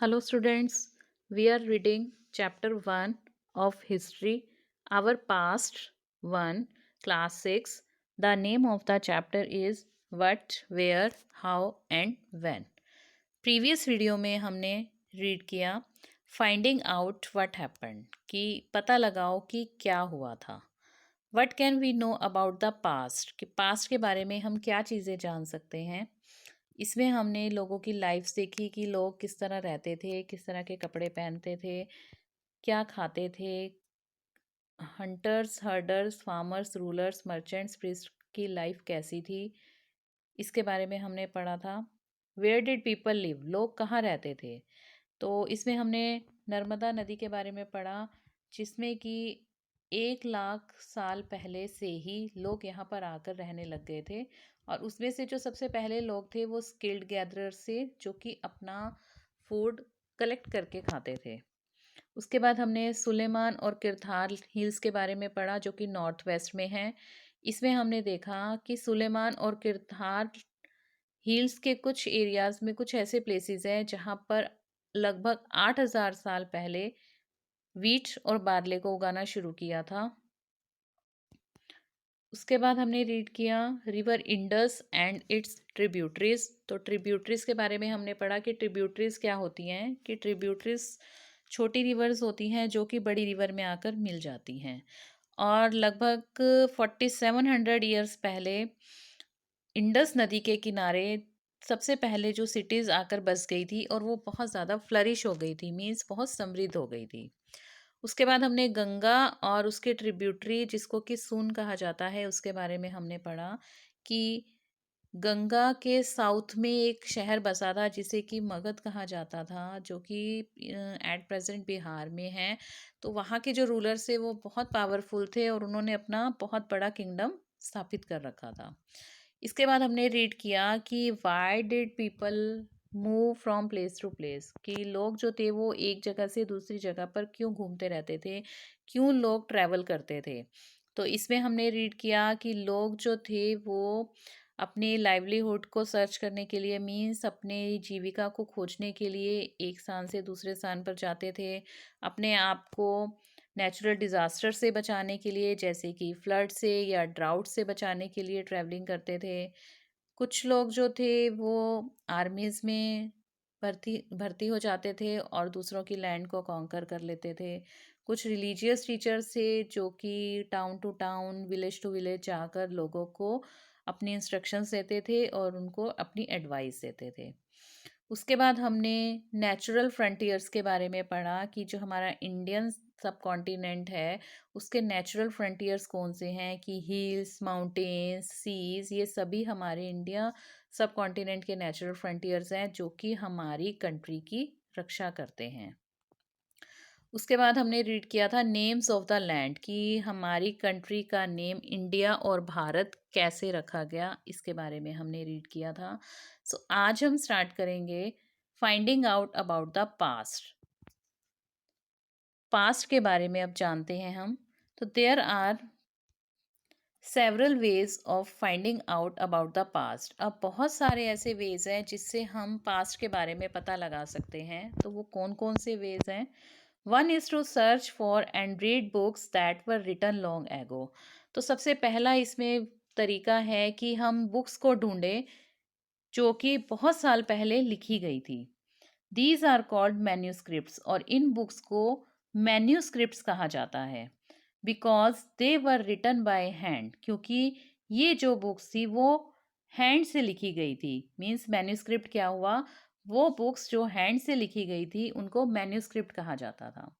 Hello, students. We are reading chapter 1 of History, our past 1, class 6. The name of the chapter is What, Where, How and When. Previous video में हमने read किया finding out what happened कि पता लगाओ कि क्या हुआ था। What can we know about the past कि पास्ट के बारे में हम क्या चीज़ें जान सकते हैं। इसमें हमने लोगों की लाइफ्स देखी कि लोग किस तरह रहते थे, किस तरह के कपड़े पहनते थे, क्या खाते थे, hunters, herders, farmers, rulers, merchants, priest की लाइफ कैसी थी, इसके बारे में हमने पढ़ा था। वेयर डिड पीपल लिव, लोग कहाँ रहते थे। तो इसमें हमने नर्मदा नदी के बारे में पढ़ा, जिसमें कि 1 लाख साल पहले से ही लोग यहाँ पर आकर रहने लग गए थे। और उसमें से जो सबसे पहले लोग थे वो स्किल्ड गैदरर्स थे, जो कि अपना फूड कलेक्ट करके खाते थे। उसके बाद हमने सुलेमान और किरथार हिल्स के बारे में पढ़ा, जो कि नॉर्थ वेस्ट में है। इसमें हमने देखा कि सुलेमान और किरथार हिल्स के कुछ एरियाज में कुछ ऐसे प्लेसेस हैं जहाँ पर लगभग 8,000 साल पहले वीट और बार्ले को उगाना शुरू किया था। उसके बाद हमने रीड किया river Indus and it's tributaries. तो ट्रिब्यूटरीज के बारे में हमने पढ़ा कि ट्रिब्यूटरीज क्या होती हैं, कि ट्रिब्यूटरीज छोटी रिवर्स होती हैं जो कि बड़ी रिवर में आकर मिल जाती हैं। और लगभग 4700 ईयर्स पहले इंडस नदी के किनारे सबसे पहले जो सिटीज़ आकर बस गई थी और वो बहुत ज़्यादा फ्लरिश हो गई थी, मीन्स बहुत समृद्ध हो गई थी। उसके बाद हमने गंगा और उसके ट्रिब्यूटरी जिसको कि सून कहा जाता है उसके बारे में हमने पढ़ा कि गंगा के साउथ में एक शहर बसा था जिसे कि मगध कहा जाता था, जो कि एट प्रेजेंट बिहार में है। तो वहाँ के जो रूलर्स थे वो बहुत पावरफुल थे और उन्होंने अपना बहुत बड़ा किंगडम स्थापित कर रखा था। इसके बाद हमने रीड किया कि why did people move from place to place, कि लोग जो थे वो एक जगह से दूसरी जगह पर क्यों घूमते रहते थे, क्यों लोग ट्रैवल करते थे। तो इसमें हमने रीड किया कि लोग जो थे वो अपने लाइवलीहुड को सर्च करने के लिए, मीन्स अपने जीविका को खोजने के लिए एक स्थान से दूसरे स्थान पर जाते थे। अपने आप को नेचुरल डिज़ास्टर से बचाने के लिए, जैसे कि फ्लड से या ड्राउट से बचाने के लिए ट्रैवलिंग करते थे। कुछ लोग जो थे वो आर्मीज़ में भर्ती भर्ती हो जाते थे और दूसरों की लैंड को कॉन्कर कर लेते थे। कुछ रिलीजियस टीचर्स थे जो कि town to town, village to village जाकर लोगों को अपनी इंस्ट्रक्शंस देते थे और उनको अपनी एडवाइस देते थे। उसके बाद हमने नेचुरल फ्रंटियर्स के बारे में पढ़ा कि जो हमारा इंडियन सब कॉन्टिनेंट है उसके नेचुरल फ्रंटियर्स कौन से हैं, कि हिल्स, माउंटेन्स, सीज, ये सभी हमारे इंडिया सब कॉन्टिनेंट के नेचुरल फ्रंटियर्स हैं जो कि हमारी कंट्री की रक्षा करते हैं। उसके बाद हमने रीड किया था नेम्स ऑफ द लैंड, कि हमारी कंट्री का नेम इंडिया और भारत कैसे रखा गया, इसके बारे में हमने रीड किया था। सो आज हम स्टार्ट करेंगे finding out about the past. Past के बारे में अब जानते हैं हम। तो there are several ways of finding out about the past. अब बहुत सारे ऐसे वेज हैं जिससे हम पास्ट के बारे में पता लगा सकते हैं। तो वो कौन कौन से वेज हैं? One is to search for and read books that were written long ago. तो सबसे पहला इसमें तरीका है कि हम बुक्स को ढूंढें जो कि बहुत साल पहले लिखी गई थी। दीज आर कॉल्ड मैन्यूस्क्रिप्ट्स, और इन बुक्स को मैन्यूस्क्रिप्ट्स कहा जाता है because they were written by hand, क्योंकि ये जो बुक्स थी वो हैंड से लिखी गई थी। मीन्स मैन्यूस्क्रिप्ट क्या हुआ, वो बुक्स जो हैंड से लिखी गई थी उनको मैन्यूस्क्रिप्ट कहा जाता था।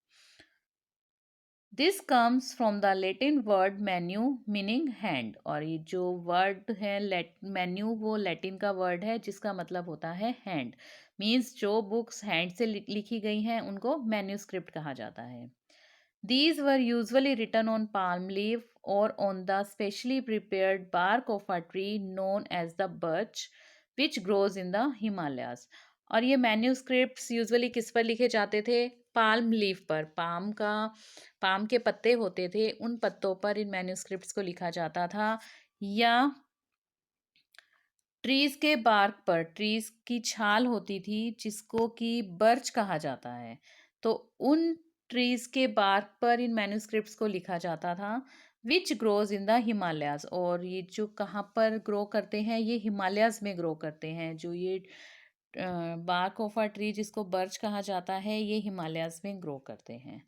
This comes from the Latin word menu meaning hand, और ये जो वर्ड है मेन्यू वो लैटिन का वर्ड है जिसका मतलब होता है हैंड। मीन्स जो बुक्स हैंड से लिखी गई हैं उनको मैन्यूस्क्रिप्ट कहा जाता है। These were usually written on palm leaf or on the specially prepared bark of a tree known as the birch, which grows in the Himalayas. और ये मैन्यूस्क्रिप्ट्स यूजुअली किस पर लिखे जाते थे? पाल्म लीफ पर। पाम के पत्ते होते थे, उन पत्तों पर इन मैन्यूस्क्रिप्ट्स को लिखा जाता था। या ट्रीज के बार्क पर ट्रीज की छाल होती थी जिसको कि बर्च कहा जाता है। तो उन ट्रीज के बार्क पर इन मैन्युस्क्रिप्ट्स को लिखा जाता था, which grows in the Himalayas. और ये जो कहाँ पर ग्रो करते हैं, ये हिमालयाज में ग्रो करते हैं। जो ये बार्क ऑफ अ ट्री जिसको बर्च कहा जाता है, ये हिमालयाज में ग्रो करते हैं।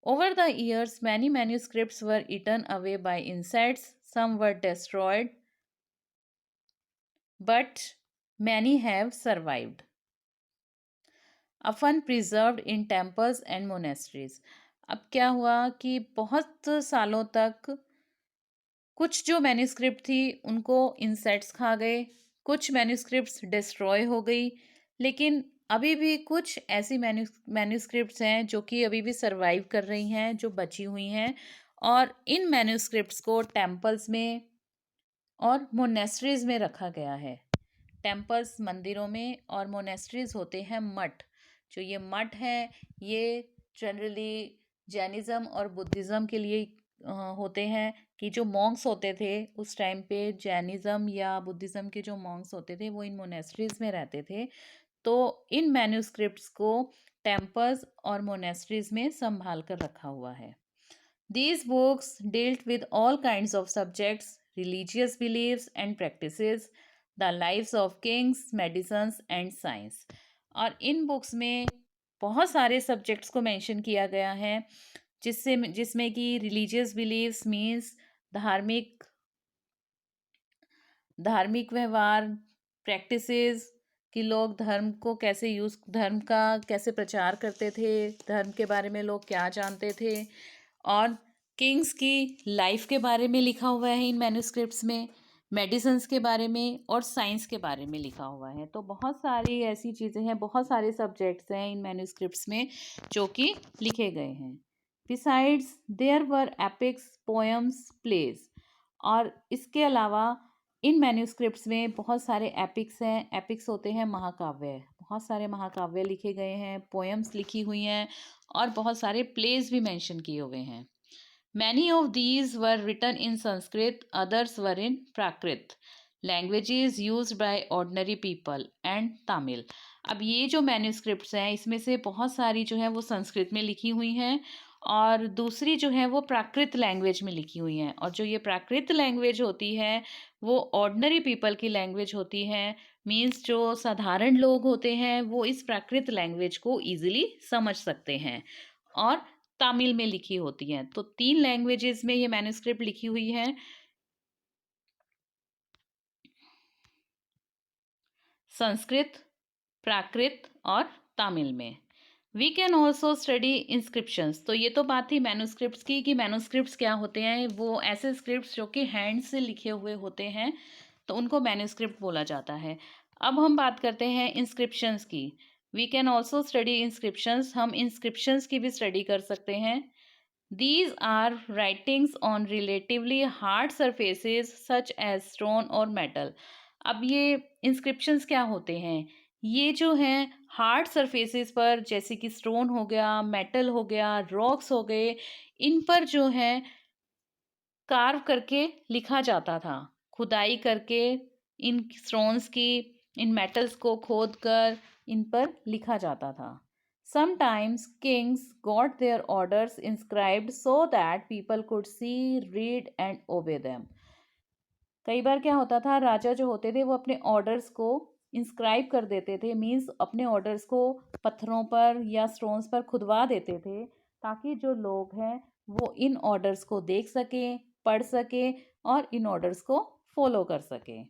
Over the years many manuscripts were eaten away by insects, some were destroyed, but many have survived, often preserved in temples and monasteries. अब क्या हुआ कि बहुत सालों तक कुछ जो मैन्युस्क्रिप्ट थी उनको इंसेक्ट्स खा गए, कुछ मैन्युस्क्रिप्ट्स डिस्ट्रॉय हो गई, लेकिन अभी भी कुछ ऐसी मैन्युस्क्रिप्ट्स हैं जो कि अभी भी सरवाइव कर रही हैं, जो बची हुई हैं। और इन मैन्युस्क्रिप्ट्स को टेम्पल्स में और मोनेस्ट्रीज में रखा गया है। टेम्पल्स मंदिरों में, और मोनेस्ट्रीज होते हैं मठ। जो ये मठ हैं, ये जनरली जैनिज़्म और बुद्धिज़्म के लिए होते हैं। कि जो मॉन्क्स होते थे उस टाइम पे, जैनिज़्म या बुद्धिज़्म के जो मॉन्क्स होते थे वो इन मोनेस्ट्रीज में रहते थे। तो इन मैन्युस्क्रिप्ट्स को टेम्पल्स और मोनेस्ट्रीज में संभाल कर रखा हुआ है। These books dealt with all kinds of subjects, religious beliefs and practices, the lives of kings, medicines and science. और इन बुक्स में बहुत सारे सब्जेक्ट्स को मेंशन किया गया है, जिसमें कि रिलीजियस बिलीव्स मीन्स धार्मिक धार्मिक व्यवहार, प्रैक्टिसेस कि लोग धर्म का कैसे प्रचार करते थे, धर्म के बारे में लोग क्या जानते थे। और किंग्स की लाइफ के बारे में लिखा हुआ है इन मैन्युस्क्रिप्ट्स में, मेडिसिन्स के बारे में और साइंस के बारे में लिखा हुआ है। तो बहुत सारी ऐसी चीज़ें हैं, बहुत सारे सब्जेक्ट्स हैं इन मैन्युस्क्रिप्ट्स में जो कि लिखे गए हैं। Besides there were epics, poems, plays. और इसके अलावा इन मैन्युस्क्रिप्ट्स में बहुत सारे एपिक्स हैं। एपिक्स होते हैं महाकाव्य। बहुत सारे महाकाव्य लिखे गए हैं, पोएम्स लिखी हुई हैं और बहुत सारे प्लेज भी मेंशन किए हुए हैं। Many of these were written in Sanskrit, others were in Prakrit, languages used by ordinary people and Tamil. अब ये जो मैन्युस्क्रिप्ट्स हैं इसमें से बहुत सारी जो है वो संस्कृत में लिखी हुई हैं और दूसरी जो है वो प्राकृत लैंग्वेज में लिखी हुई हैं। और जो ये प्राकृत लैंग्वेज होती है वो ऑर्डिनरी पीपल की लैंग्वेज होती है। मीन्स जो साधारण लोग होते हैं वो इस प्राकृत लैंग्वेज को ईजिली समझ सकते हैं और तमिल में लिखी होती हैं। तो 3 लैंग्वेजेस में ये मैन्युस्क्रिप्ट लिखी हुई है, संस्कृत, प्राकृत और तमिल में। We can also study inscriptions. तो ये तो बात थी मैन्युस्क्रिप्ट्स की कि मैन्युस्क्रिप्ट्स क्या होते हैं। वो ऐसे स्क्रिप्ट्स जो कि हैंड से लिखे हुए होते हैं, तो उनको मैन्युस्क्रिप्ट बोला जाता है। अब हम बात करते हैं इंस्क्रिप्शंस की। We can also study inscriptions. हम इंस्क्रिप्शंस की भी स्टडी कर सकते हैं। These are writings on relatively hard surfaces such as stone or metal. अब ये inscriptions क्या होते हैं? ये जो हैं हार्ड सरफेसेस पर, जैसे कि स्टोन हो गया, मेटल हो गया, रॉक्स हो गए, इन पर जो है कार्व करके लिखा जाता था। खुदाई करके इन स्टोन्स की, इन मेटल्स को खोद कर इन पर लिखा जाता था। Sometimes kings got their orders inscribed so that people could see, read and obey them. कई बार क्या होता था, राजा जो होते थे वो अपने ऑर्डर्स को इंस्क्राइब कर देते थे। मीन्स अपने ऑर्डर्स को पत्थरों पर या स्टोन्स पर खुदवा देते थे ताकि जो लोग हैं वो इन ऑर्डर्स को देख सकें, पढ़ सकें और इन ऑर्डर्स को फॉलो कर सकें।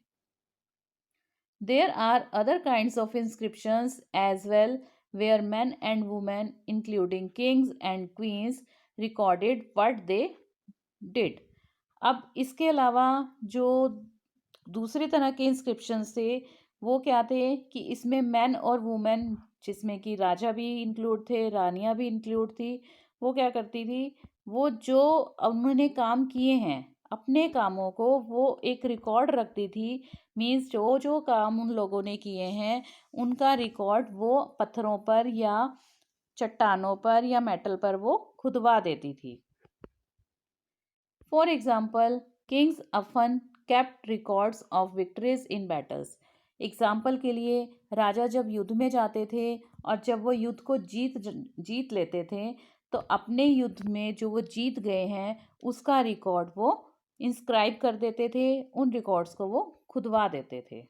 There are other kinds of inscriptions as well, where men and women, including kings and queens, recorded what they did. अब इसके अलावा जो दूसरी तरह के इंस्क्रिप्शंस थे वो क्या थे कि इसमें मैन और वुमेन, जिसमें कि राजा भी इंक्लूड थे, रानियां भी इंक्लूड थी, वो क्या करती थी, वो जो उन्होंने काम किए हैं अपने कामों को वो एक रिकॉर्ड रखती थी। मीन्स जो जो काम उन लोगों ने किए हैं उनका रिकॉर्ड वो पत्थरों पर या चट्टानों पर या मेटल पर वो खुदवा देती थी। For example, Kings often kept records of victories in battles. Example के लिए, राजा जब युद्ध में जाते थे और जब वो युद्ध को जीत लेते थे, तो अपने युद्ध में जो वो जीत गए हैं उसका रिकॉर्ड वो इंस्क्राइब कर देते थे, उन रिकॉर्ड्स को वो खुदवा देते थे।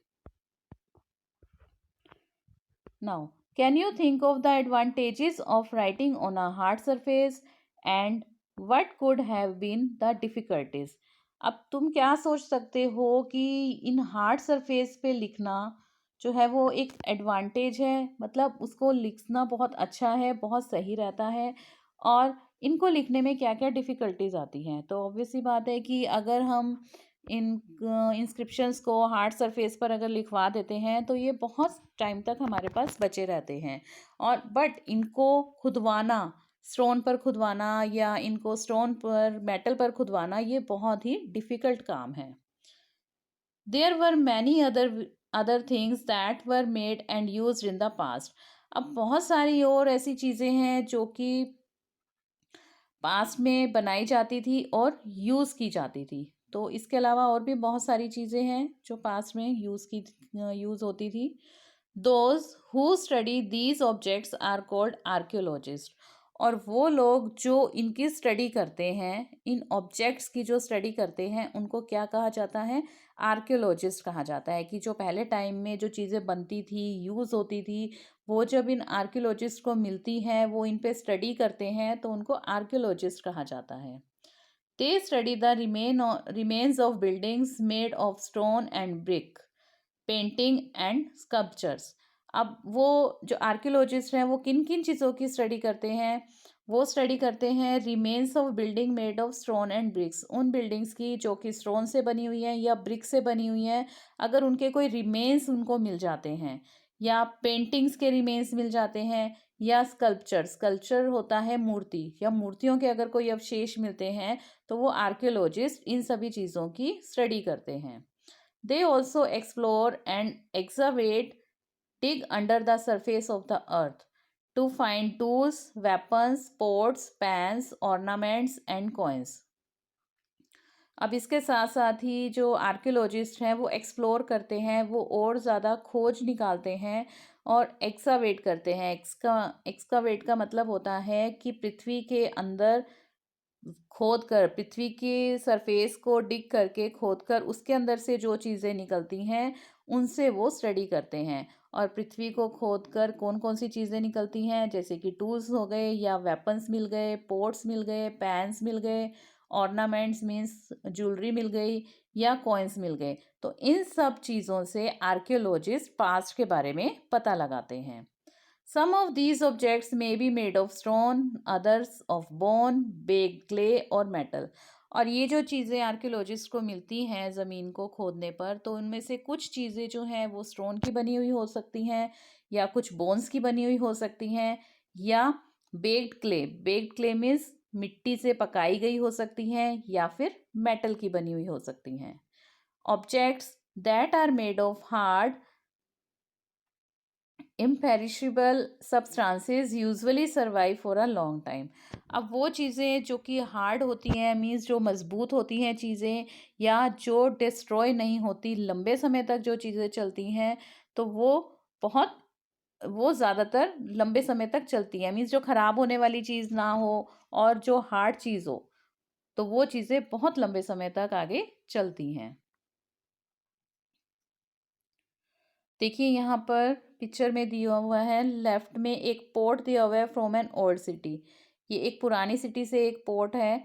Now can you think of the advantages of writing on a hard surface and what could have been the difficulties. अब तुम क्या सोच सकते हो कि इन हार्ड सरफेस पे लिखना जो है वो एक एडवांटेज है, मतलब उसको लिखना बहुत अच्छा है, बहुत सही रहता है, और इनको लिखने में क्या क्या डिफ़िकल्टीज आती हैं। तो ऑब्वियस सी बात है कि अगर हम इन इंस्क्रिप्शंस को हार्ड सरफेस पर अगर लिखवा देते हैं तो ये बहुत टाइम तक हमारे पास बचे रहते हैं। और बट इनको खुदवाना, स्टोन पर खुदवाना या इनको स्टोन पर मेटल पर खुदवाना, ये बहुत ही डिफ़िकल्ट काम है। There were many other things that were made and used in the past. अब बहुत सारी और ऐसी चीज़ें हैं जो कि पास्ट में बनाई जाती थी और यूज़ की जाती थी। तो इसके अलावा और भी बहुत सारी चीज़ें हैं जो पास्ट में यूज़ होती थी। Those who study these objects are called archaeologist. और वो लोग जो इनकी स्टडी करते हैं, इन ऑब्जेक्ट्स की जो स्टडी करते हैं, उनको क्या कहा जाता है? आर्कियोलॉजिस्ट कहा जाता है। कि जो पहले टाइम में जो चीज़ें बनती थी, यूज़ होती थी, वो जब इन आर्कियोलॉजिस्ट को मिलती हैं, वो इन पे स्टडी करते हैं, तो उनको आर्कियोलॉजिस्ट कहा जाता है। They study the remains of buildings made of stone and brick, painting and sculptures. अब वो जो आर्कियोलॉजिस्ट हैं वो किन किन चीज़ों की स्टडी करते हैं? वो स्टडी करते हैं remains of building made of stone and bricks, उन बिल्डिंग्स की जो कि स्टोन से बनी हुई हैं या ब्रिक से बनी हुई हैं। अगर उनके कोई रिमेन्स उनको मिल जाते हैं, या पेंटिंग्स के रिमेन्स मिल जाते हैं, या स्कल्पचर होता है मूर्ति, या मूर्तियों के अगर कोई अवशेष मिलते हैं, तो वो आर्कियोलॉजिस्ट इन सभी चीज़ों की स्टडी करते हैं। They also explore and excavate, dig under the surface of the earth to find tools, weapons, pots, pans, ornaments and coins. अब इसके साथ साथ ही जो आर्कियोलॉजिस्ट हैं वो एक्सप्लोर करते हैं, वो और ज़्यादा खोज निकालते हैं और एक्सकावेट करते हैं। एक्सकावेट का मतलब होता है कि पृथ्वी के अंदर खोद कर, पृथ्वी की सरफेस को डिग करके खोद कर उसके अंदर से जो चीज़ें निकलती हैं उनसे वो स्टडी करते हैं। और पृथ्वी को खोद कर कौन कौन सी चीज़ें निकलती हैं, जैसे कि टूल्स हो गए, या वेपन्स मिल गए, पोट्स मिल गए, पैन्स मिल गए, ऑर्नामेंट्स मीन्स ज्वेलरी मिल गई, या कॉइन्स मिल गए। तो इन सब चीज़ों से आर्कियोलॉजिस्ट पास्ट के बारे में पता लगाते हैं। Some of these objects may be made of stone, others of bone, baked clay और metal। और ये जो चीज़ें आर्कियोलॉजिस्ट को मिलती हैं ज़मीन को खोदने पर, तो उनमें से कुछ चीज़ें जो हैं वो स्टोन की बनी हुई हो सकती हैं, या कुछ बोन्स की बनी हुई हो सकती हैं, या बेक्ड क्ले मीन्स मिट्टी से पकाई गई हो सकती हैं, या फिर मेटल की बनी हुई हो सकती हैं। Objects that are made of hard imperishable substances usually survive for a long time। अब वो चीज़ें जो कि हार्ड होती हैं, मीन्स जो मजबूत होती हैं चीज़ें, या जो डिस्ट्रॉय नहीं होती, लंबे समय तक जो चीज़ें चलती हैं, तो वो ज़्यादातर लंबे समय तक चलती हैं। मीन्स जो ख़राब होने वाली चीज़ ना हो और जो हार्ड चीज़ हो, तो वो चीज़ें बहुत लंबे समय तक आगे चलती हैं। देखिए यहाँ पर पिक्चर में दिया हुआ है, लेफ्ट में एक पोर्ट दिया हुआ है फ्रॉम एन ओल्ड सिटी। ये एक पुरानी सिटी से एक पोर्ट है।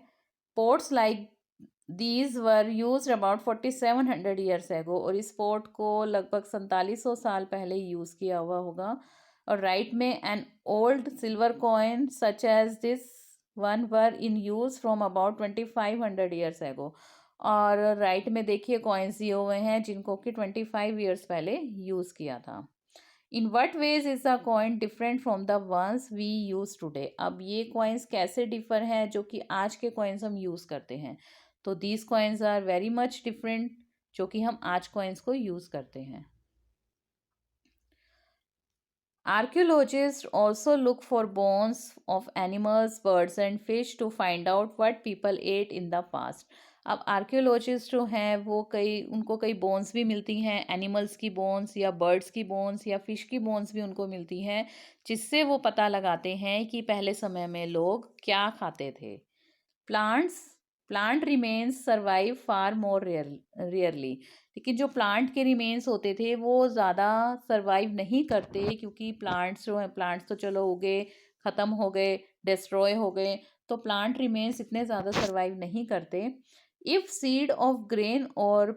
Ports like these were use about 4700 years ago. और इस पोर्ट को लगभग 4700 साल पहले यूज़ किया हुआ होगा। और राइट में an old silver coin such as this one were in use from about 2500 years ago. और राइट में देखिए कॉइन्स दिए हुए हैं जिनको कि 25 ईयर्स पहले यूज़ किया था। In what ways is the coin different from the ones we use today. अब ये कॉइन्स कैसे डिफर हैं जो कि आज के कॉइन्स हम यूज़ करते हैं? तो these coins are very much different, जो कि हम आज कॉइन्स को यूज़ करते हैं। Archaeologists also look for bones of animals, birds and fish to find out what people ate in the past। अब आर्कियोलॉजिस्ट जो हैं वो उनको कई बोन्स भी मिलती हैं, एनिमल्स की बोन्स या बर्ड्स की बोन्स या फिश की बोन्स भी उनको मिलती हैं, जिससे वो पता लगाते हैं कि पहले समय में लोग क्या खाते थे। प्लांट्स प्लांट रिमेन्स सर्वाइव फार मोर रेयरली, लेकिन जो प्लांट के रिमेन्स होते थे वो ज़्यादा सर्वाइव नहीं करते, क्योंकि प्लांट्स जो हैं, प्लांट्स तो चलो उगे, ख़त्म हो गए, डिस्ट्रॉय हो गए, तो प्लांट रिमेन्स इतने ज़्यादा सर्वाइव नहीं करते। इफ़ सीड ऑफ ग्रेन और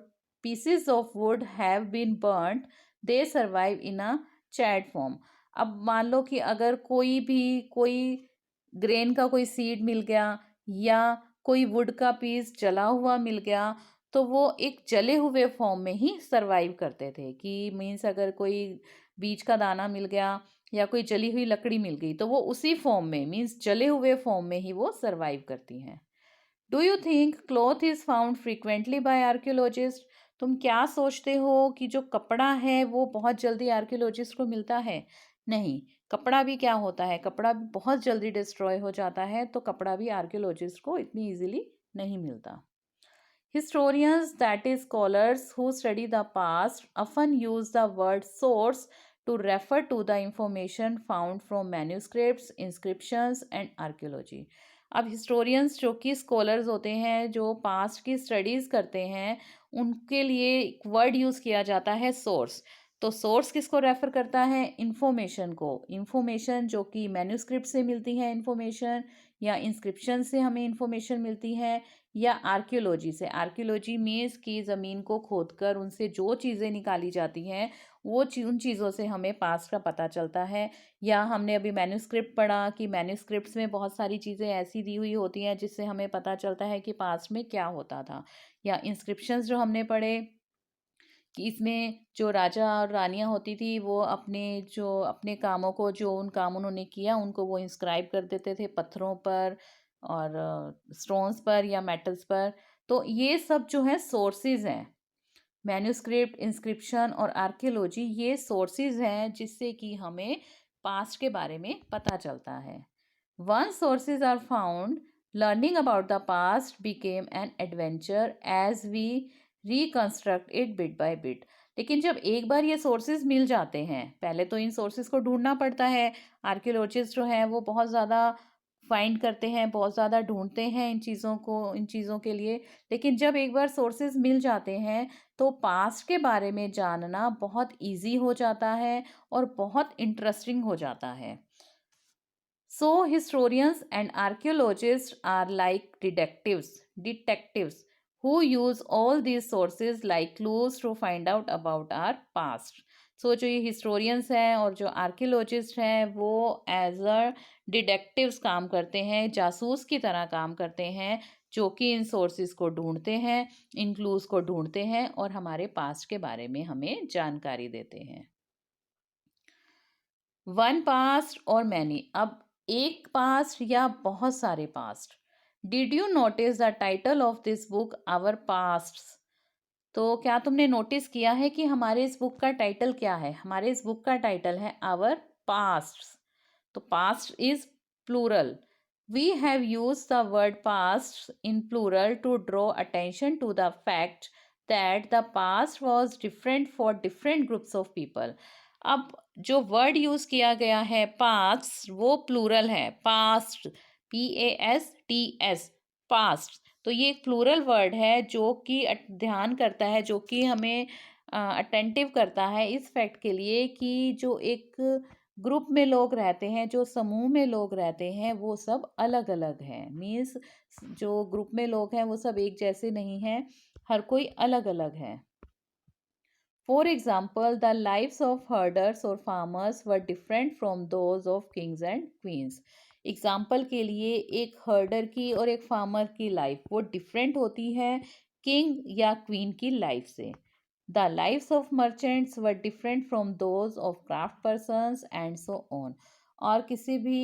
pieces of wood have been burnt, they survive in a charred form. अब मान लो कि अगर कोई ग्रेन का कोई सीड मिल गया या कोई वुड का पीस जला हुआ मिल गया, तो वो एक जले हुए फॉर्म में ही सरवाइव करते थे। कि मीन्स अगर कोई बीज का दाना मिल गया या कोई जली हुई लकड़ी मिल गई, तो वो उसी फॉर्म में, मीन्स जले हुए फॉर्म में ही वो सरवाइव करती हैं। Do you think cloth is found frequently by archaeologist? तुम क्या सोचते हो कि जो कपड़ा है वो बहुत जल्दी आर्कियोलॉजिस्ट को मिलता है? नहीं, कपड़ा भी क्या होता है, कपड़ा भी बहुत जल्दी डिस्ट्रॉय हो जाता है, तो कपड़ा भी आर्कियोलॉजिस्ट को इतनी इजीली नहीं मिलता। Historians, that is scholars who study the past, often use the word source to refer to the information found from manuscripts, inscriptions and archaeology. अब historians जो कि scholars होते हैं, जो past की studies करते हैं, उनके लिए एक word use किया जाता है source। तो source किसको रेफर करता है? इंफॉर्मेशन को। इंफॉर्मेशन जो कि मैन्यूस्क्रिप्ट से मिलती है इंफॉर्मेशन, या इंस्क्रिप्शन से हमें इंफॉर्मेशन मिलती है, या आर्कियोलॉजी से। आर्कियोलॉजी मीन्स की ज़मीन को खोदकर उनसे जो चीज़ें निकाली जाती हैं, उन चीज़ों से हमें पास्ट का पता चलता है। या हमने अभी मैन्यूस्क्रिप्ट पढ़ा कि मैन्यूस्क्रिप्ट्स में बहुत सारी चीज़ें ऐसी दी हुई होती हैं जिससे हमें पता चलता है कि पास्ट में क्या होता था। या इंस्क्रिप्शंस जो हमने पढ़े कि इसमें जो राजा और रानियां होती थी, वो अपने कामों को, जो उन काम उन्होंने किया, उनको वो इंस्क्राइब कर देते थे पत्थरों पर और स्टोन्स पर या मेटल्स पर। तो ये सब जो है सोर्सेज हैं। मैन्यूस्क्रिप्ट, इंस्क्रिप्शन और आर्कियोलॉजी ये सोर्सेज हैं जिससे कि हमें पास्ट के बारे में पता चलता है। Once sources are found, learning about the past became an adventure as we reconstruct it bit by bit. लेकिन जब एक बार ये सोर्सेज मिल जाते हैं, पहले तो इन सोर्सेज को ढूंढना पड़ता है। आर्कियोलॉजिस्ट जो हैं वो बहुत ज़्यादा फाइंड करते हैं, बहुत ज़्यादा ढूंढते हैं इन चीज़ों के लिए। लेकिन जब एक बार सोर्सेज मिल जाते हैं, तो पास्ट के बारे में जानना बहुत इजी हो जाता है और बहुत इंटरेस्टिंग हो जाता है। So, historians and archaeologists are like detectives who use all these sources like clues to find out about our past. So, जो ये historians हैं और जो archaeologists हैं, वो एज अ डिटेक्टिव्स काम करते हैं, जासूस की तरह काम करते हैं, जो कि इन सोर्सेज को ढूंढते हैं, इन क्लूज को ढूंढते हैं और हमारे पास्ट के बारे में हमें जानकारी देते हैं। वन पास्ट और मैनी। अब एक पास्ट या बहुत सारे past. Did you notice the title of this book our past? तो क्या तुमने नोटिस किया है कि हमारे इस बुक का टाइटल क्या है? हमारे इस बुक का टाइटल है आवर पास्ट। तो past is plural. We have use the word past in plural to draw attention to the fact that the past was different for different groups of people. अब जो word use किया गया है past, वो plural है। Past, PAST, past. तो ये एक प्लूरल वर्ड है जो कि ध्यान करता है, जो कि हमें अटेंटिव करता है इस फैक्ट के लिए कि जो एक ग्रुप में लोग रहते हैं, जो समूह में लोग रहते हैं, वो सब अलग अलग हैं। मीन्स जो ग्रुप में लोग हैं वो सब एक जैसे नहीं हैं, हर कोई अलग अलग है। For example, the lives of herders or farmers were different from those of kings and queens. Example के लिए एक हर्डर की और एक फार्मर की लाइफ वो डिफरेंट होती है किंग या क्वीन की लाइफ से। The lifes of merchants were different from those of craft persons and so on. और किसी भी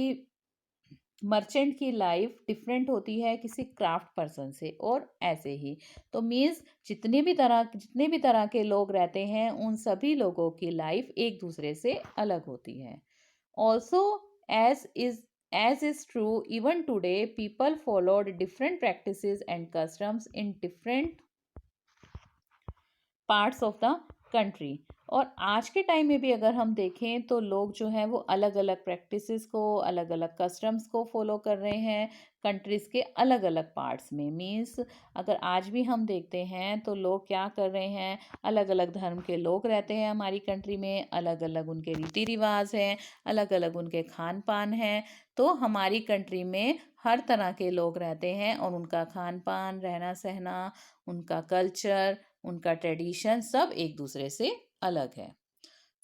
मर्चेंट की लाइफ डिफरेंट होती है किसी क्राफ्ट पर्सन से, और ऐसे ही। तो मीन्स जितने भी तरह के लोग रहते हैं, उन सभी लोगों की लाइफ एक दूसरे से अलग होती है। Also as is as is true even today, people followed different practices and customs in different parts of the country. और आज के टाइम में भी अगर हम देखें तो लोग जो हैं वो अलग अलग प्रैक्टिसेस को, अलग अलग कस्टम्स को फॉलो कर रहे हैं कंट्रीज़ के अलग अलग पार्ट्स में। मींस अगर आज भी हम देखते हैं तो लोग क्या कर रहे हैं, अलग अलग धर्म के लोग रहते हैं हमारी कंट्री में, अलग अलग उनके रीति रिवाज हैं, अलग अलग उनके खान पान हैं। तो हमारी कंट्री में हर तरह के लोग रहते हैं और उनका खान पान, रहना सहना, उनका कल्चर, उनका ट्रेडिशन सब एक दूसरे से अलग है।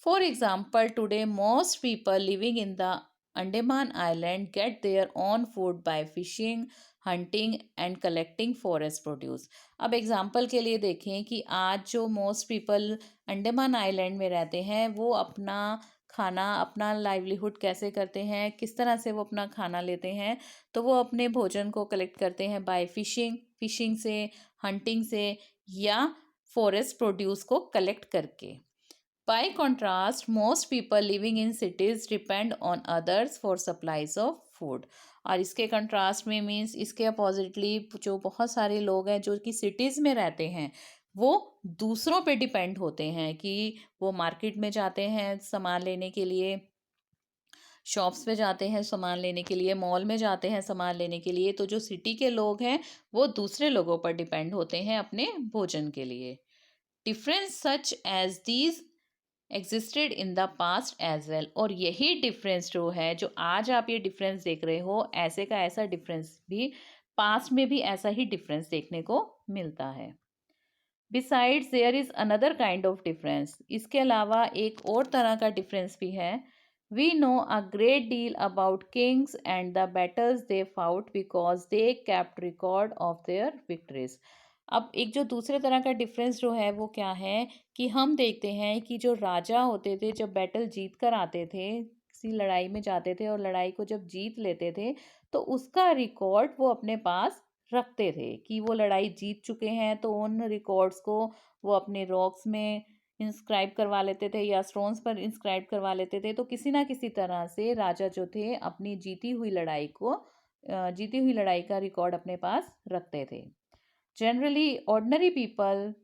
For example today most people living in the Andaman island get their own food by fishing, hunting and collecting forest produce. अब एग्जाम्पल के लिए देखें कि आज जो मोस्ट पीपल अंडमान आइलैंड में रहते हैं वो अपना खाना, अपना लाइवलीहुड कैसे करते हैं, किस तरह से वो अपना खाना लेते हैं, तो वो अपने भोजन को कलेक्ट करते हैं बाय फिशिंग, फिशिंग से, हंटिंग से, या फॉरेस्ट प्रोड्यूस को कलेक्ट करके। Bye contrast most people living in cities depend on others for supplies of food. और इसके कंट्रास्ट में मीन्स इसके अपोजिटली जो बहुत सारे लोग हैं जो कि सिटीज़ में रहते हैं वो दूसरों पे डिपेंड होते हैं कि वो मार्केट में जाते हैं सामान लेने के लिए, शॉप्स पे जाते हैं सामान लेने के लिए, मॉल में जाते हैं सामान लेने के लिए। तो जो सिटी के लोग हैं वो दूसरे लोगों पर डिपेंड होते हैं अपने भोजन के लिए। Difference such as these existed in the past as well. और यही डिफरेंस जो है, जो आज आप ये डिफरेंस देख रहे हो, ऐसे का ऐसा डिफरेंस भी पास्ट में भी ऐसा ही डिफरेंस देखने को मिलता है। Besides there is another kind of difference. इसके अलावा एक और तरह का डिफरेंस भी है। We know a great deal about kings and the battles they fought because they kept record of their victories. अब एक जो दूसरे तरह का डिफरेंस जो है वो क्या है कि हम देखते हैं कि जो राजा होते थे जब बैटल जीत कर आते थे, किसी लड़ाई में जाते थे और लड़ाई को जब जीत लेते थे तो उसका रिकॉर्ड वो अपने पास रखते थे कि वो लड़ाई जीत चुके हैं। तो उन रिकॉर्ड्स को वो अपने रॉक्स में इंस्क्राइब करवा लेते थे या स्टोन्स पर इंस्क्राइब करवा लेते थे। तो किसी ना किसी तरह से राजा जो थे अपनी जीती हुई लड़ाई का रिकॉर्ड अपने पास रखते थे। Generally ordinary people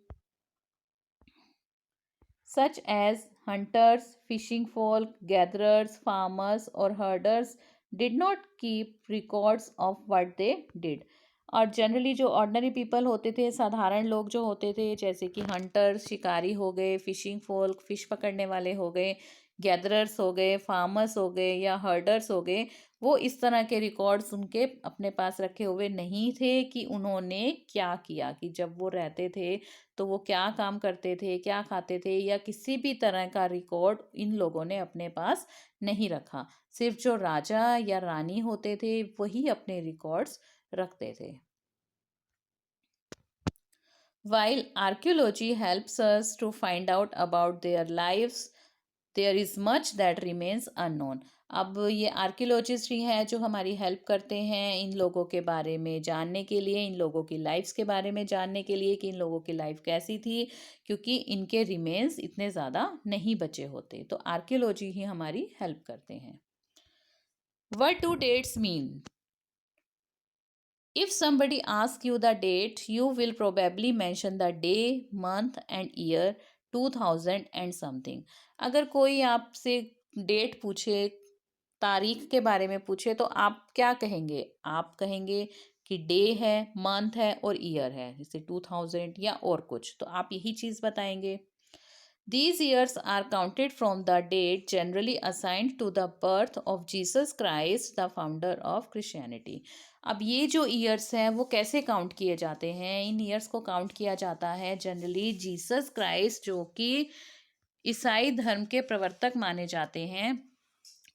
such as hunters, fishing folk, gatherers, farmers or herders did not keep records of what they did। और जनरली जो ऑर्डिनरी पीपल होते थे, साधारण लोग जो होते थे, जैसे कि हंटर्स शिकारी हो गए, फिशिंग फोल्क फिश पकड़ने वाले हो गए, गैदरर्स हो गए, फार्मर्स हो गए या हर्डर्स हो गए, वो इस तरह के रिकॉर्ड्स उनके अपने पास रखे हुए नहीं थे कि उन्होंने क्या किया, कि जब वो रहते थे तो वो क्या काम करते थे, क्या खाते थे, या किसी भी तरह का रिकॉर्ड इन लोगों ने अपने पास नहीं रखा। सिर्फ जो राजा या रानी होते थे वही अपने रिकॉर्ड्स रखते थे। While archaeology helps us to find out about their lives, there is much that remains unknown. अब ये आर्कियोलॉजिस्ट ही हैं जो हमारी हेल्प करते हैं इन लोगों के बारे में जानने के लिए, इन लोगों की लाइफ्स के बारे में जानने के लिए कि इन लोगों की लाइफ कैसी थी, क्योंकि इनके रिमेन्स इतने ज़्यादा नहीं बचे होते। तो आर्कियोलॉजी ही हमारी हेल्प करते हैं। What do dates mean? If somebody asks you the date, you will probably mention the day, month and year 2000 and something। अगर कोई आपसे डेट पूछे, तारीख के बारे में पूछे, तो आप क्या कहेंगे? आप कहेंगे कि डे है, मंथ है और ईयर है, जैसे 2000 या और कुछ, तो आप यही चीज़ बताएंगे। These years are counted from the date generally assigned to the birth of Jesus Christ, the founder of Christianity। अब ये जो ईयर्स हैं वो कैसे काउंट किए जाते हैं? इन ईयर्स को काउंट किया जाता है जनरली जीसस क्राइस्ट जो कि ईसाई धर्म के प्रवर्तक माने जाते हैं,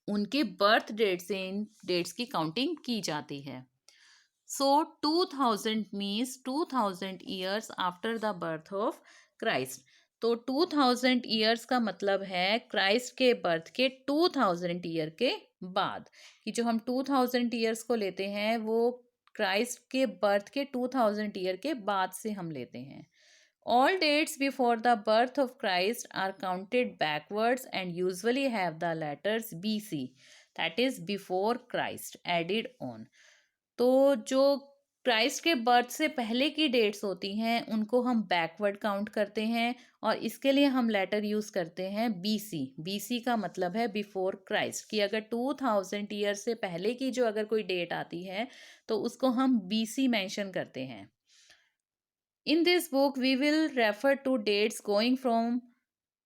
उनके बर्थ डेट से इन डेट्स की काउंटिंग की जाती है। सो 2000 means 2000 years after the birth of Christ. तो 2000 ईयर्स का मतलब है क्राइस्ट के बर्थ के 2000 ईयर के बाद, कि जो हम 2000 ईयर्स को लेते हैं वो क्राइस्ट के बर्थ के 2000 ईयर के बाद से हम लेते हैं। All dates before the birth of Christ are counted backwards and usually have the letters BC। That is before Christ added on. तो जो क्राइस्ट के बर्थ से पहले की डेट्स होती हैं उनको हम बैकवर्ड काउंट करते हैं, और इसके लिए हम लेटर यूज करते हैं बीसी। बीसी का मतलब है बिफोर क्राइस्ट, कि अगर 2000 ईयर से पहले की जो अगर कोई डेट आती है तो उसको हम बीसी मेंशन करते हैं। In this book we will refer to dates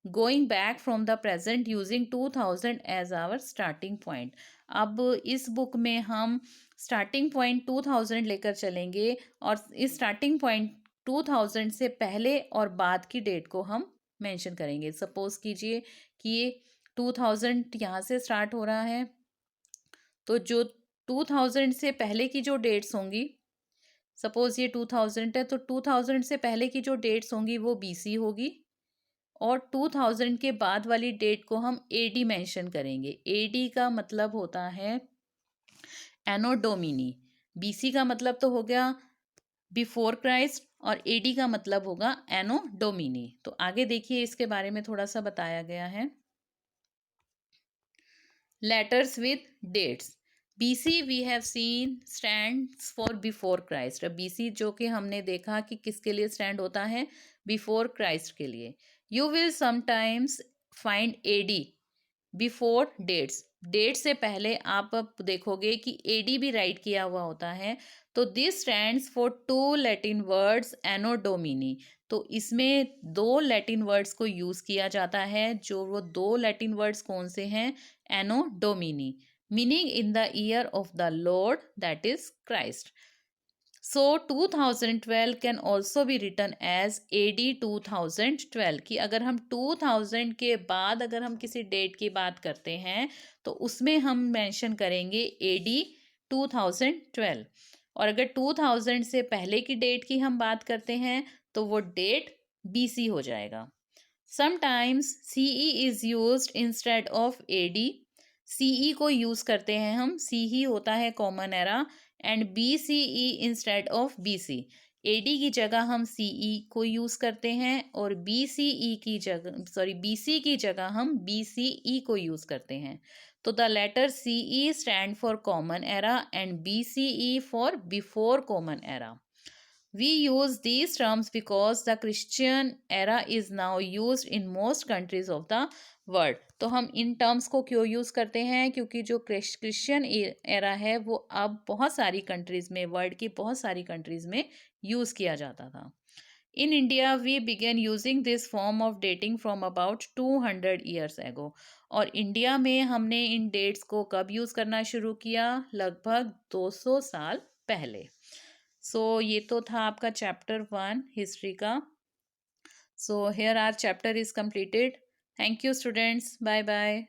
going back from the present using 2000 as our starting point. अब इस बुक में हम स्टार्टिंग पॉइंट 2000 लेकर चलेंगे, और इस स्टार्टिंग पॉइंट 2000 से पहले और बाद की डेट को हम मेंशन करेंगे। सपोज कीजिए कि ये 2000 यहाँ से स्टार्ट हो रहा है, तो जो 2000 से पहले की जो डेट्स होंगी, सपोज ये 2000 है, तो 2000 से पहले की जो डेट्स होंगी वो बीसी होगी, और 2000 के बाद वाली डेट को हम एडी मेंशन करेंगे। एडी का मतलब होता है एनो डोमिनी। बीसी का मतलब तो हो गया बिफोर क्राइस्ट, और एडी का मतलब होगा एनो डोमिनी। तो आगे देखिए इसके बारे में थोड़ा सा बताया गया है। Letters with dates. BC we have seen stands for before Christ. अब बीसी जो कि हमने देखा कि किसके लिए स्टैंड होता है, बिफोर क्राइस्ट के लिए। You will sometimes find AD before dates. Date से पहले आप अब देखोगे कि एडी भी राइट किया हुआ होता है। तो this stands for two Latin words anno domini. तो इसमें दो लैटिन वर्ड्स को यूज किया जाता है। जो वो दो लैटिन वर्ड्स कौन से हैं? Anno domini, meaning in the year of the lord that is Christ. So 2012 can also be written as AD 2012, कि अगर हम 2000 के बाद अगर हम किसी डेट की बात करते हैं तो उसमें हम मेंशन करेंगे AD 2012, और अगर 2000 से पहले की डेट की हम बात करते हैं तो वो डेट BC हो जाएगा। Sometimes CE is used instead of AD। CE को यूज करते हैं हम, CE होता है common era, and BCE instead of BC। AD की जगह हम CE को यूज करते हैं, और BC की जगह हम BCE को यूज करते हैं। तो the letter CE stand for common era and BCE for before common era. We use these terms because the Christian era is now used in most countries of the world. तो हम in terms को क्यों use करते हैं? क्योंकि जो Christian era है वो अब बहुत सारी कंट्रीज़ में, वर्ल्ड की बहुत सारी कंट्रीज़ में यूज़ किया जाता था। In India, we began using this form of dating from about 200 years ago. और इंडिया में हमने इन डेट्स को कब यूज़ करना शुरू किया? लगभग 200 साल पहले। सो ये तो था आपका चैप्टर 1 हिस्ट्री का। So here are chapter is completed. Thank you students, bye bye.